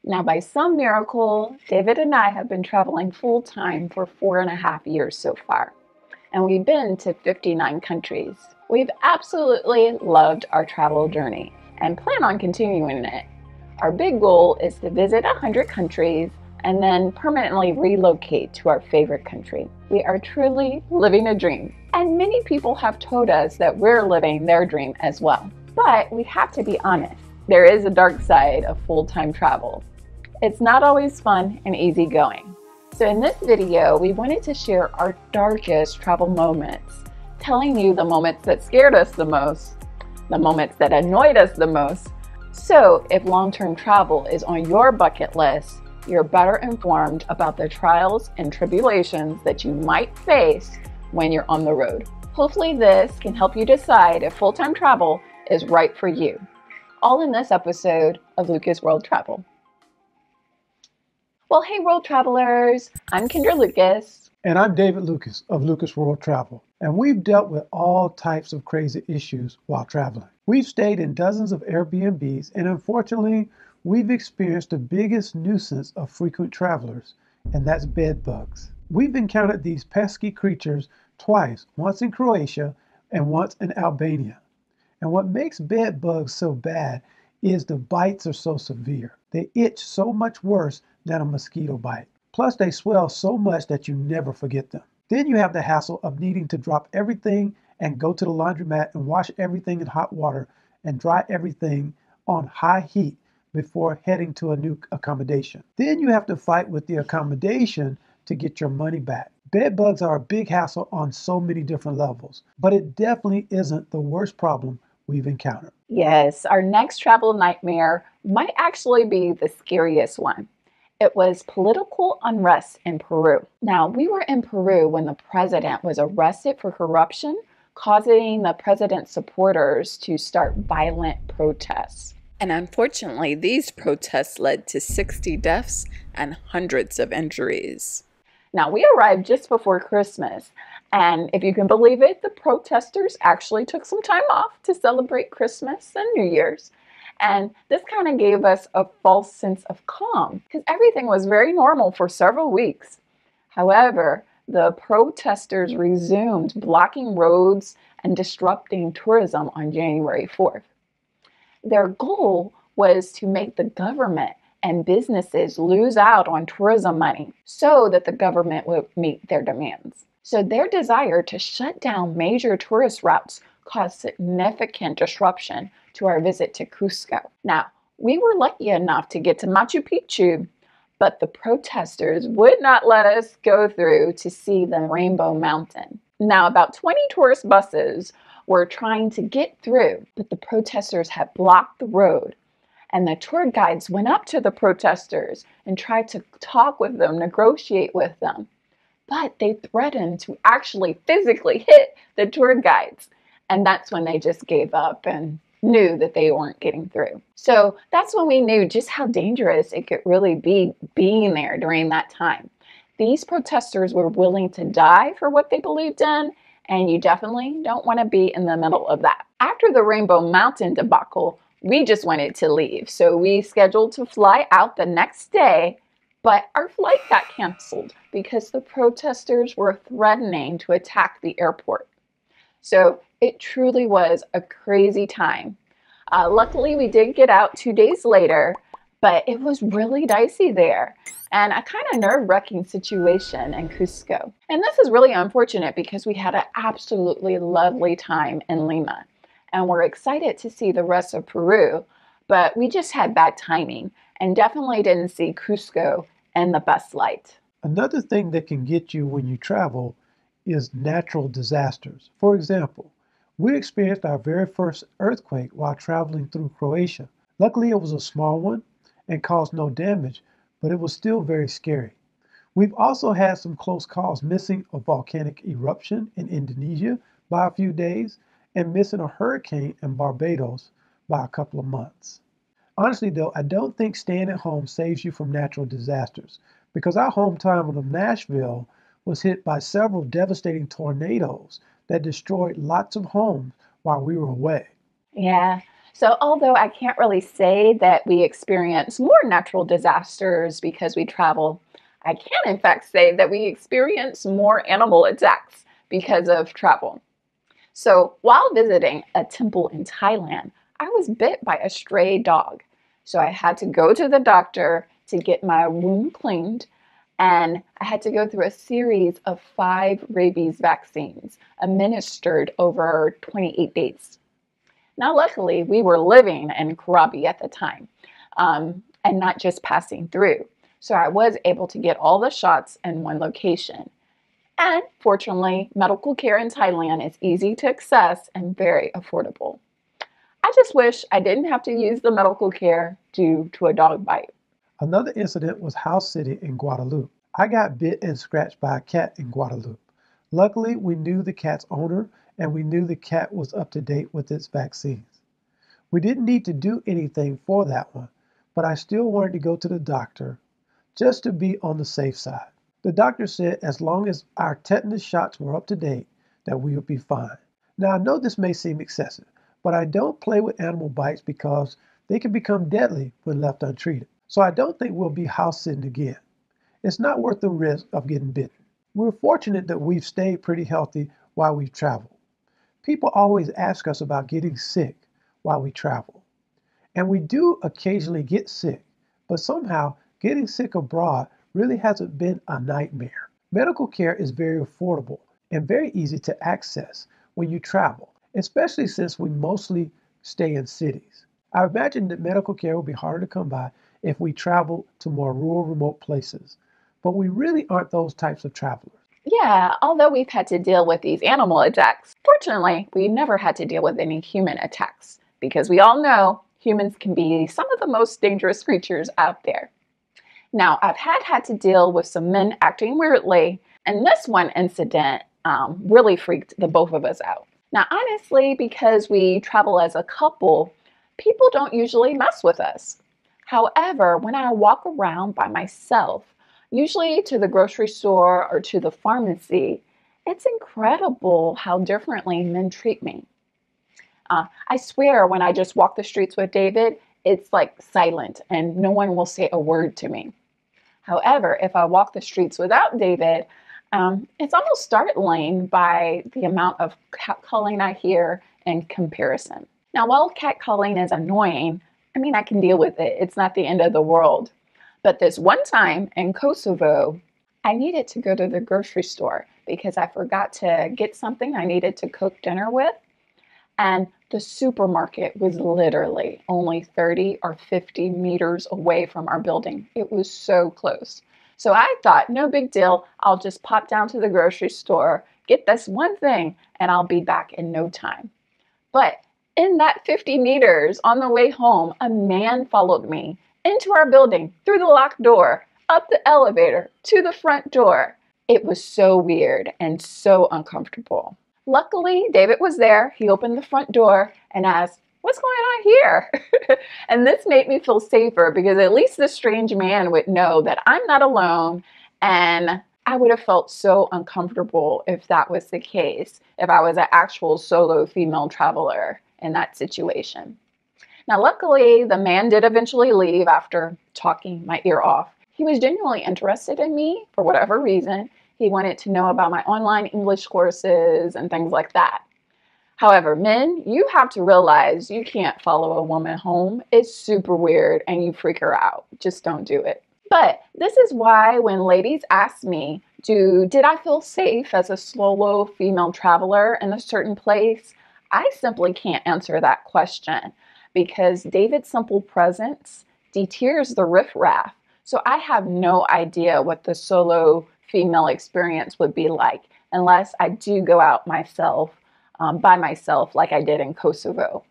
Now, by some miracle, David and I have been traveling full time for 4.5 years so far, and we've been to 59 countries. We've absolutely loved our travel journey and plan on continuing it. Our big goal is to visit 100 countries and then permanently relocate to our favorite country. We are truly living a dream, and many people have told us that we're living their dream as well. But we have to be honest, there is a dark side of full-time travel. It's not always fun and easygoing. So in this video, we wanted to share our darkest travel moments, telling you the moments that scared us the most, the moments that annoyed us the most. So if long-term travel is on your bucket list, you're better informed about the trials and tribulations that you might face when you're on the road. Hopefully this can help you decide if full-time travel is right for you. All in this episode of Lucas World Travel. Well, hey world travelers, I'm Kendra Lucas. And I'm David Lucas of Lucas World Travel. And we've dealt with all types of crazy issues while traveling. We've stayed in dozens of Airbnbs, and unfortunately, we've experienced the biggest nuisance of frequent travelers, and that's bed bugs. We've encountered these pesky creatures twice, once in Croatia and once in Albania. And what makes bed bugs so bad is the bites are so severe. They itch so much worse than a mosquito bite. Plus, they swell so much that you never forget them. Then you have the hassle of needing to drop everything and go to the laundromat and wash everything in hot water and dry everything on high heat before heading to a new accommodation. Then you have to fight with the accommodation to get your money back. Bed bugs are a big hassle on so many different levels, but it definitely isn't the worst problem we've encountered. Yes, our next travel nightmare might actually be the scariest one. It was political unrest in Peru. Now, we were in Peru when the president was arrested for corruption, causing the president's supporters to start violent protests. And unfortunately, these protests led to 60 deaths and hundreds of injuries. Now, we arrived just before Christmas, and if you can believe it, the protesters actually took some time off to celebrate Christmas and New Year's. And this kind of gave us a false sense of calm because everything was very normal for several weeks. However, the protesters resumed blocking roads and disrupting tourism on January 4th. Their goal was to make the government and businesses lose out on tourism money so that the government would meet their demands. So their desire to shut down major tourist routes caused significant disruption to our visit to Cusco. Now, we were lucky enough to get to Machu Picchu, but the protesters would not let us go through to see the Rainbow Mountain. Now, about 20 tourist buses were trying to get through, but the protesters had blocked the road. And the tour guides went up to the protesters and tried to talk with them, negotiate with them. But they threatened to actually physically hit the tour guides. And that's when they just gave up and knew that they weren't getting through. So that's when we knew just how dangerous it could really be being there during that time. These protesters were willing to die for what they believed in, and you definitely don't want to be in the middle of that. After the Rainbow Mountain debacle, we just wanted to leave. So we scheduled to fly out the next day, but our flight got canceled because the protesters were threatening to attack the airport. So it truly was a crazy time. Luckily, we did get out 2 days later, but it was really dicey there and a kind of nerve-wracking situation in Cusco. And this is really unfortunate because we had an absolutely lovely time in Lima and we're excited to see the rest of Peru, but we just had bad timing and definitely didn't see Cusco in the best light. Another thing that can get you when you travel is natural disasters. For example, we experienced our very first earthquake while traveling through Croatia. Luckily, it was a small one and caused no damage, but it was still very scary. We've also had some close calls, missing a volcanic eruption in Indonesia by a few days and missing a hurricane in Barbados by a couple of months. Honestly though, I don't think staying at home saves you from natural disasters because our hometown of Nashville was hit by several devastating tornadoes that destroyed lots of homes while we were away. Yeah, So, although I can't really say that we experience more natural disasters because we travel, I can in fact say that we experience more animal attacks because of travel. So, while visiting a temple in Thailand, I was bit by a stray dog. So, I had to go to the doctor to get my wound cleaned, and I had to go through a series of 5 rabies vaccines administered over 28 days. Now, luckily, we were living in Krabi at the time and not just passing through. So I was able to get all the shots in one location. And fortunately, medical care in Thailand is easy to access and very affordable. I just wish I didn't have to use the medical care due to a dog bite. Another incident was House City in Guadeloupe. I got bit and scratched by a cat in Guadeloupe. Luckily, we knew the cat's owner and we knew the cat was up to date with its vaccines. We didn't need to do anything for that one, but I still wanted to go to the doctor just to be on the safe side. The doctor said as long as our tetanus shots were up to date, that we would be fine. Now, I know this may seem excessive, but I don't play with animal bites because they can become deadly when left untreated. So I don't think we'll be house sitting again. It's not worth the risk of getting bitten. We're fortunate that we've stayed pretty healthy while we've traveled. People always ask us about getting sick while we travel. And we do occasionally get sick, but somehow getting sick abroad really hasn't been a nightmare. Medical care is very affordable and very easy to access when you travel, especially since we mostly stay in cities. I imagine that medical care will be harder to come by if we travel to more rural, remote places, but we really aren't those types of travelers. Yeah, although we've had to deal with these animal attacks, fortunately, we never had to deal with any human attacks because we all know humans can be some of the most dangerous creatures out there. Now, I've had to deal with some men acting weirdly, and this one incident really freaked the both of us out. Now, honestly, because we travel as a couple, people don't usually mess with us. However, when I walk around by myself, usually to the grocery store or to the pharmacy, it's incredible how differently men treat me. I swear, when I just walk the streets with David, it's like silent and no one will say a word to me. However, if I walk the streets without David, it's almost startling by the amount of catcalling I hear in comparison. Now, while catcalling is annoying, I mean, I can deal with it. It's not the end of the world. But this one time in Kosovo, I needed to go to the grocery store because I forgot to get something I needed to cook dinner with. And the supermarket was literally only 30 or 50 meters away from our building. It was so close. So I thought, no big deal. I'll just pop down to the grocery store, get this one thing, and I'll be back in no time. But in that 50 meters on the way home, a man followed me into our building, through the locked door, up the elevator, to the front door. It was so weird and so uncomfortable. Luckily, David was there. He opened the front door and asked, "What's going on here?" And this made me feel safer because at least this strange man would know that I'm not alone, and I would have felt so uncomfortable if that was the case, if I was an actual solo female traveler in that situation. Now, luckily, the man did eventually leave after talking my ear off. He was genuinely interested in me for whatever reason. He wanted to know about my online English courses and things like that. However, men, you have to realize you can't follow a woman home. It's super weird and you freak her out. Just don't do it. But this is why when ladies ask me, did I feel safe as a solo female traveler in a certain place? I simply can't answer that question because David's simple presence deters the riffraff. So I have no idea what the solo female experience would be like unless I do go out myself, by myself, like I did in Kosovo.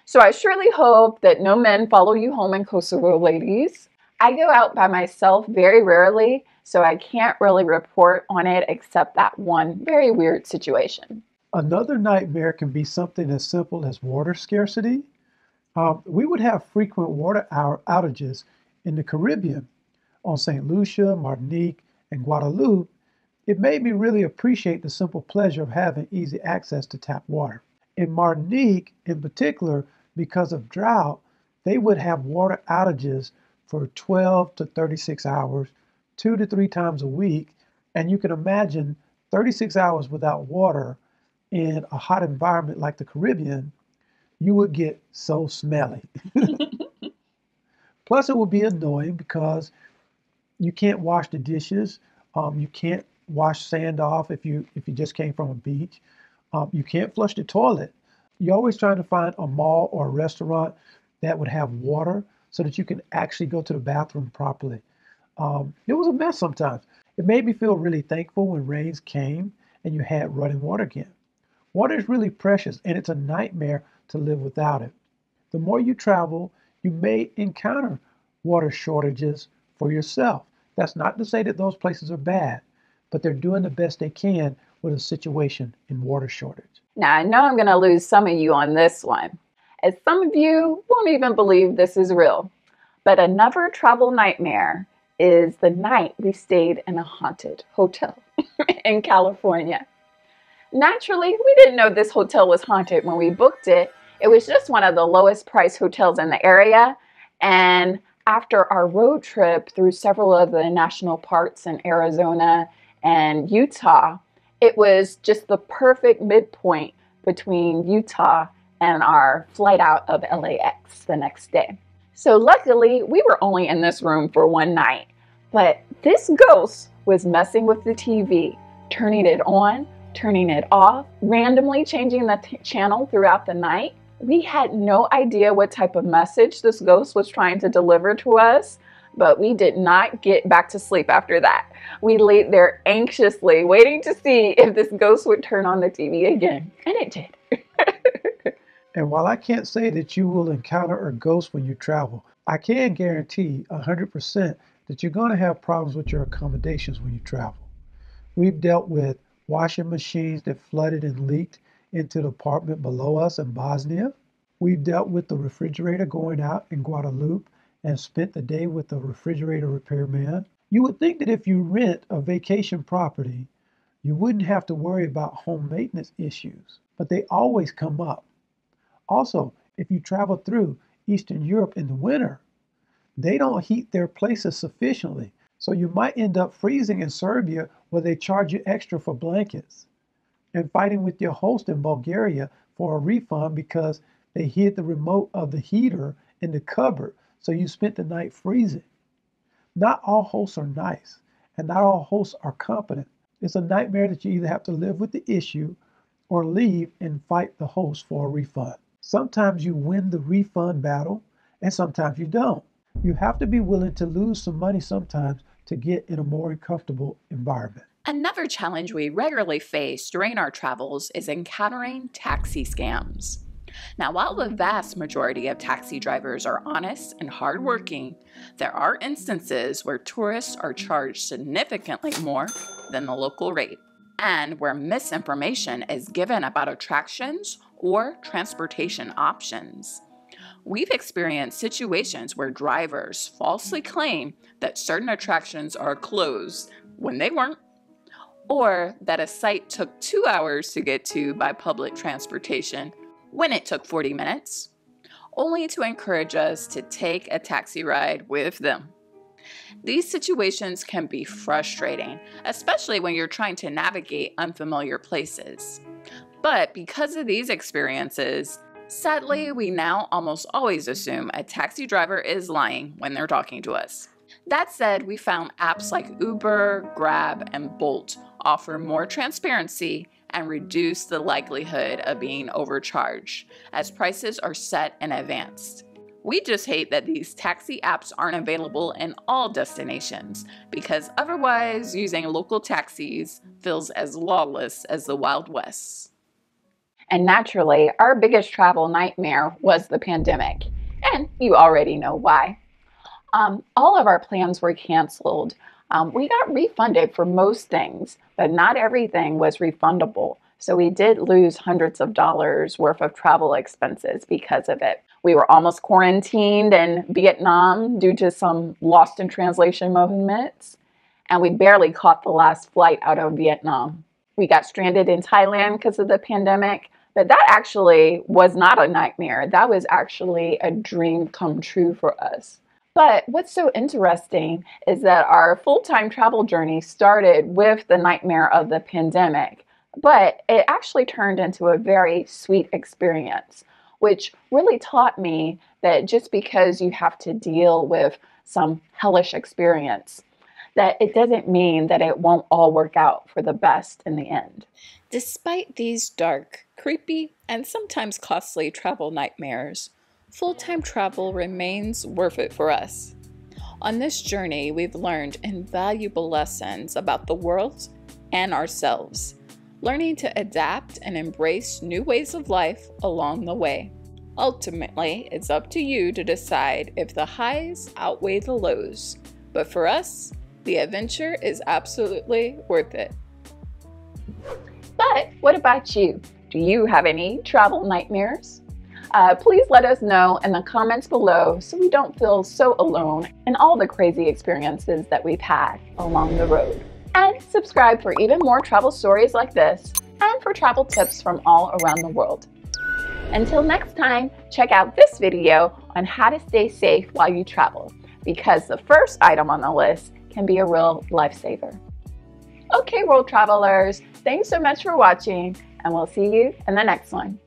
So I surely hope that no men follow you home in Kosovo, ladies. I go out by myself very rarely, so I can't really report on it except that one very weird situation. Another nightmare can be something as simple as water scarcity. We would have frequent water outages in the Caribbean on St. Lucia, Martinique, and Guadeloupe. It made me really appreciate the simple pleasure of having easy access to tap water. In Martinique, in particular, Because of drought, they would have water outages for 12 to 36 hours, 2 to 3 times a week. And you can imagine 36 hours without water in a hot environment like the Caribbean, you would get so smelly. Plus, it would be annoying because you can't wash the dishes. You can't wash sand off if you just came from a beach. You can't flush the toilet. You're always trying to find a mall or a restaurant that would have water so that you can actually go to the bathroom properly. It was a mess sometimes. It made me feel really thankful when rains came and you had running water again. Water is really precious and it's a nightmare to live without it. The more you travel, you may encounter water shortages for yourself. That's not to say that those places are bad, but they're doing the best they can with a situation in water shortage. Now, I know I'm going to lose some of you on this one, as some of you won't even believe this is real. But another travel nightmare is the night we stayed in a haunted hotel in California. Naturally, we didn't know this hotel was haunted when we booked it. It was just one of the lowest priced hotels in the area. And after our road trip through several of the national parks in Arizona and Utah, it was just the perfect midpoint between Utah and our flight out of LAX the next day. So luckily, we were only in this room for one night, but this ghost was messing with the TV, turning it on, turning it off, randomly changing the channel throughout the night. We had no idea what type of message this ghost was trying to deliver to us, but we did not get back to sleep after that. We laid there anxiously waiting to see if this ghost would turn on the TV again, and it did. And while I can't say that you will encounter a ghost when you travel, I can guarantee 100% that you're going to have problems with your accommodations when you travel. We've dealt with washing machines that flooded and leaked into the apartment below us in Bosnia. We've dealt with the refrigerator going out in Guadeloupe and spent the day with the refrigerator repairman. You would think that if you rent a vacation property, you wouldn't have to worry about home maintenance issues, but they always come up. Also, if you travel through Eastern Europe in the winter, they don't heat their places sufficiently. So you might end up freezing in Serbia where they charge you extra for blankets, and fighting with your host in Bulgaria for a refund because they hid the remote of the heater in the cupboard, so you spent the night freezing. Not all hosts are nice, and not all hosts are competent. It's a nightmare that you either have to live with the issue or leave and fight the host for a refund. Sometimes you win the refund battle, and sometimes you don't. You have to be willing to lose some money sometimes to get in a more comfortable environment. Another challenge we regularly face during our travels is encountering taxi scams. Now, while the vast majority of taxi drivers are honest and hardworking, there are instances where tourists are charged significantly more than the local rate, and where misinformation is given about attractions or transportation options. We've experienced situations where drivers falsely claim that certain attractions are closed when they weren't, or that a site took 2 hours to get to by public transportation when it took 40 minutes, only to encourage us to take a taxi ride with them. These situations can be frustrating, especially when you're trying to navigate unfamiliar places. But because of these experiences, sadly, we now almost always assume a taxi driver is lying when they're talking to us. That said, we found apps like Uber, Grab, and Bolt offer more transparency and reduce the likelihood of being overcharged, as prices are set in advance. We just hate that these taxi apps aren't available in all destinations, because otherwise using local taxis feels as lawless as the Wild West. And naturally, our biggest travel nightmare was the pandemic, and you already know why. All of our plans were canceled. We got refunded for most things, but not everything was refundable. So we did lose hundreds of dollars worth of travel expenses because of it. We were almost quarantined in Vietnam due to some lost in translation moments, and we barely caught the last flight out of Vietnam. We got stranded in Thailand because of the pandemic, But that actually was not a nightmare. That was actually a dream come true for us. But what's so interesting is that our full-time travel journey started with the nightmare of the pandemic, but it actually turned into a very sweet experience, which really taught me that just because you have to deal with some hellish experience, that it doesn't mean that it won't all work out for the best in the end. Despite these dark, creepy, and sometimes costly travel nightmares, full-time travel remains worth it for us. On this journey, we've learned invaluable lessons about the world and ourselves, learning to adapt and embrace new ways of life along the way. Ultimately, it's up to you to decide if the highs outweigh the lows, but for us, the adventure is absolutely worth it. But what about you? Do you have any travel nightmares? Please let us know in the comments below so we don't feel so alone in all the crazy experiences that we've had along the road. And subscribe for even more travel stories like this and for travel tips from all around the world. Until next time, check out this video on how to stay safe while you travel, because the first item on the list can be a real lifesaver. Okay, world travelers, thanks so much for watching, and we'll see you in the next one.